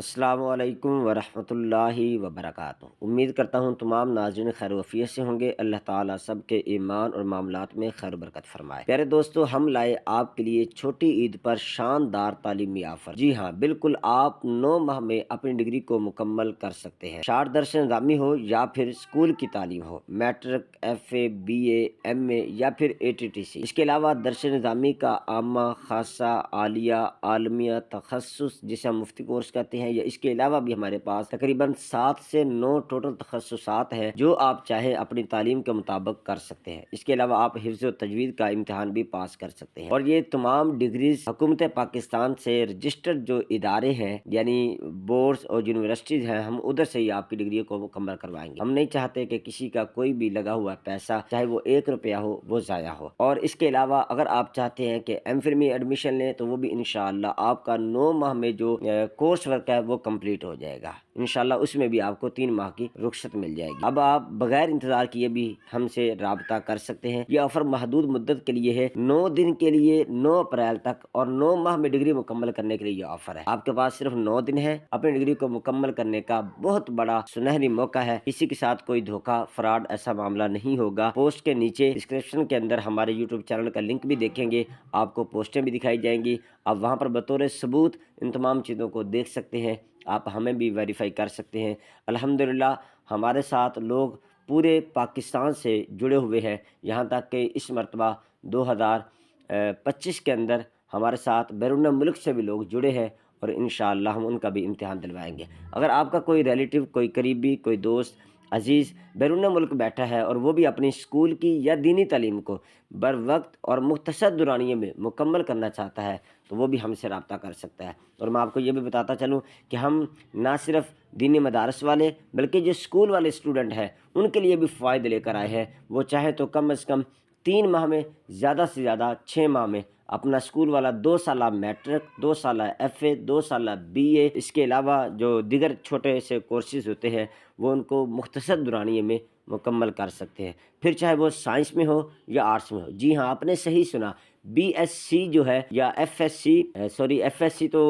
السلام علیکم ورحمۃ اللہ وبرکاتہ۔ امید کرتا ہوں تمام ناظرین خیر وفیت سے ہوں گے۔ اللہ تعالیٰ سب کے ایمان اور معاملات میں خیر و برکت فرمائے۔ پیارے دوستو، ہم لائے آپ کے لیے چھوٹی عید پر شاندار تعلیمی آفر۔ جی ہاں، بالکل آپ 9 ماہ میں اپنی ڈگری کو مکمل کر سکتے ہیں۔ شارٹ درس نظامی ہو یا پھر اسکول کی تعلیم ہو، matric, F A, B A, M A یا پھر ATTC۔ اس کے علاوہ درس نظامی کا عامہ، خاصہ، عالیہ، عالمیہ، تخصص جسے ہم مفتی کورس کہتے ہیں، یا اس کے علاوہ بھی ہمارے پاس تقریباً 7 سے 9 ٹوٹل تخصصات ہیں جو آپ چاہیں اپنی تعلیم کے مطابق کر سکتے ہیں۔ اس کے علاوہ آپ حفظ و تجوید کا امتحان بھی پاس کر سکتے ہیں، اور یہ تمام ڈگریز حکومت پاکستان سے رجسٹرڈ جو ادارے ہیں، یعنی بورڈز اور یونیورسٹیز ہیں، ہم ادھر سے ہی آپ کی ڈگری کو مکمل کروائیں گے۔ ہم نہیں چاہتے کہ کسی کا کوئی بھی لگا ہوا پیسہ، چاہے وہ 1 روپیہ ہو، وہ ضائع ہو۔ اور اس کے علاوہ اگر آپ چاہتے ہیں کہ M.Phil میں ایڈمیشن لیں تو وہ بھی انشاءاللہ آپ کا 9 ماہ میں جو کورس ورک ہے وہ کمپلیٹ ہو جائے گا انشاءاللہ۔ اس میں بھی آپ کو 3 ماہ کی رخصت مل جائے گی۔ اب آپ بغیر انتظار کیے بھی ہم سے رابطہ کر سکتے ہیں۔ یہ آفر محدود مدت کے لیے ہے، 9 دن کے لیے، 9 اپریل تک، اور 9 ماہ میں ڈگری مکمل کرنے کے لیے یہ آفر ہے۔ آپ کے پاس صرف 9 دن ہے اپنی ڈگری کو مکمل کرنے کا، بہت بڑا سنہری موقع ہے۔ کسی کے ساتھ کوئی دھوکہ، فراڈ ایسا معاملہ نہیں ہوگا۔ پوسٹ کے نیچے ڈسکرپشن کے اندر ہمارے YouTube چینل کا لنک بھی دیکھیں گے، آپ کو پوسٹیں بھی دکھائی جائیں گی۔ آپ وہاں پر بطور ثبوت ان تمام چیزوں کو دیکھ سکتے ہیں، آپ ہمیں بھی ویریفائی کر سکتے ہیں۔ الحمدللہ ہمارے ساتھ لوگ پورے پاکستان سے جڑے ہوئے ہیں، یہاں تک کہ اس مرتبہ 2025 کے اندر ہمارے ساتھ بیرون ملک سے بھی لوگ جڑے ہیں، اور انشاءاللہ ہم ان کا بھی امتحان دلوائیں گے۔ اگر آپ کا کوئی ریلیٹو، کوئی قریبی، کوئی دوست عزیز بیرون ملک بیٹھا ہے اور وہ بھی اپنی اسکول کی یا دینی تعلیم کو بر وقت اور مختصر دورانیے میں مکمل کرنا چاہتا ہے تو وہ بھی ہم سے رابطہ کر سکتا ہے۔ اور میں آپ کو یہ بھی بتاتا چلوں کہ ہم نہ صرف دینی مدارس والے بلکہ جو اسکول والے اسٹوڈنٹ ہیں ان کے لیے بھی فوائد لے کر آئے ہیں۔ وہ چاہے تو کم از کم 3 ماہ میں، زیادہ سے زیادہ 6 ماہ میں اپنا اسکول والا 2 سالہ میٹرک، 2 سالہ ایف اے، 2 سالہ بی اے، اس کے علاوہ جو دیگر چھوٹے سے کورسز ہوتے ہیں وہ ان کو مختصر دورانیے میں مکمل کر سکتے ہیں، پھر چاہے وہ سائنس میں ہو یا آرٹس میں ہو۔ جی ہاں، آپ نے صحیح سنا، BSc جو ہے یا ایف ایس سی تو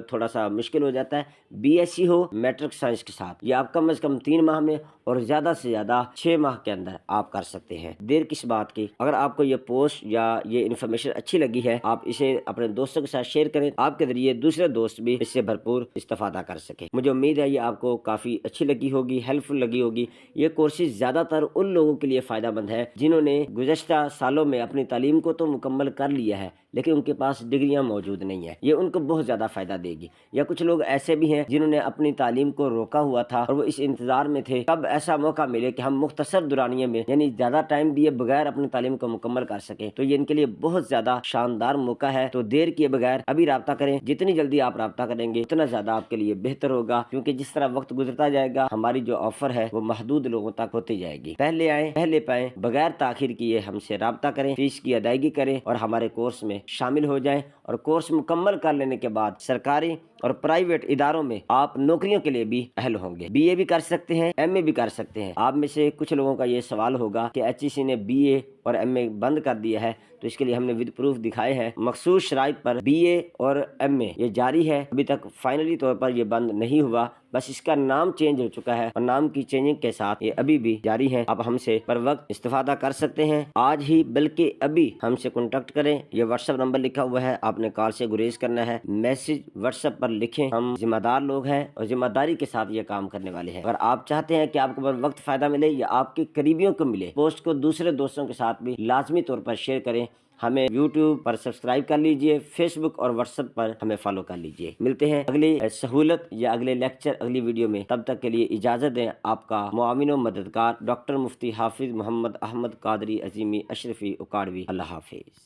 تھوڑا سا مشکل ہو جاتا ہے، BSc ہو میٹرک سائنس کے ساتھ، یہ آپ کم از کم 3 ماہ میں اور زیادہ سے زیادہ 6 ماہ کے اندر آپ کر سکتے ہیں۔ دیر کس بات کی؟ اگر آپ کو یہ پوسٹ یا یہ انفارمیشن اچھی لگی ہے، آپ اسے اپنے دوستوں کے ساتھ شیئر کریں، آپ کے ذریعے دوسرے دوست بھی اس سے بھرپور استفادہ کر سکیں۔ مجھے امید ہے یہ آپ کو کافی اچھی لگی ہوگی، ہیلپ فل لگی ہوگی۔ یہ کورسز زیادہ تر ان لوگوں کے لیے فائدہ مند ہے جنہوں نے گزشتہ سالوں میں اپنی تعلیم کو تو مکمل کر لیا ہے لیکن ان کے پاس ڈگریاں موجود نہیں ہیں، یہ ان کو بہت زیادہ فائدہ دے گی۔ یا کچھ لوگ ایسے بھی ہیں جنہوں نے اپنی تعلیم کو روکا ہوا تھا اور وہ اس انتظار میں تھے کب ایسا موقع ملے کہ ہم مختصر دورانیے میں، یعنی زیادہ ٹائم دیے بغیر اپنی تعلیم کو مکمل کر سکیں، تو یہ ان کے لیے بہت زیادہ شاندار موقع ہے۔ تو دیر کیے بغیر ابھی رابطہ کریں، جتنی جلدی آپ رابطہ کریں گے اتنا زیادہ آپ کے لیے بہتر ہوگا، کیونکہ جس طرح وقت گزرتا جائے گا ہماری جو آفر ہے وہ محدود لوگوں تک ہوتی جائے گی۔ پہلے آئیں پہلے پائیں، بغیر تاخیر کیے ہم سے رابطہ کریں، فیس کی ادائیگی کریں اور ہمارے کورس میں شامل ہو جائیں، اور کورس مکمل کر لینے کے بعد سرکاری اور پرائیویٹ اداروں میں آپ نوکریوں کے لیے بھی اہل ہوں گے۔ BA بھی کر سکتے ہیں، MA بھی کر سکتے ہیں۔ آپ میں سے کچھ لوگوں کا یہ سوال ہوگا کہ HEC نے BA اور MA بند کر دیا ہے، تو اس کے لیے ہم نے ود پروف دکھائے ہیں۔ مخصوص شرائط پر BA اور MA یہ جاری ہے، ابھی تک فائنلی طور پر یہ بند نہیں ہوا، بس اس کا نام چینج ہو چکا ہے، اور نام کی چینجنگ کے ساتھ یہ ابھی بھی جاری ہے۔ آپ ہم سے پر وقت استفادہ کر سکتے ہیں، آج ہی بلکہ ابھی ہم سے کانٹیکٹ کریں۔ یہ واٹس ایپ نمبر لکھا ہوا ہے، آپ نے کال سے گریز کرنا ہے، میسج واٹس ایپ پر لکھیں۔ ہم ذمہ دار لوگ ہیں اور ذمہ داری کے ساتھ یہ کام کرنے والے ہیں۔ اگر آپ چاہتے ہیں کہ آپ کو پر وقت فائدہ ملے یا آپ کے قریبیوں کو ملے، پوسٹ کو دوسرے دوستوں کے ساتھ بھی لازمی طور پر شیئر کریں۔ ہمیں YouTube پر سبسکرائب کر لیجئے، فیس بک اور واٹس ایپ پر ہمیں فالو کر لیجئے۔ ملتے ہیں اگلی سہولت یا اگلے لیکچر، اگلی ویڈیو میں، تب تک کے لیے اجازت دیں۔ آپ کا معاون و مددگار ڈاکٹر مفتی حافظ محمد احمد قادری عظیمی اشرفی اکاڑوی۔ اللہ حافظ۔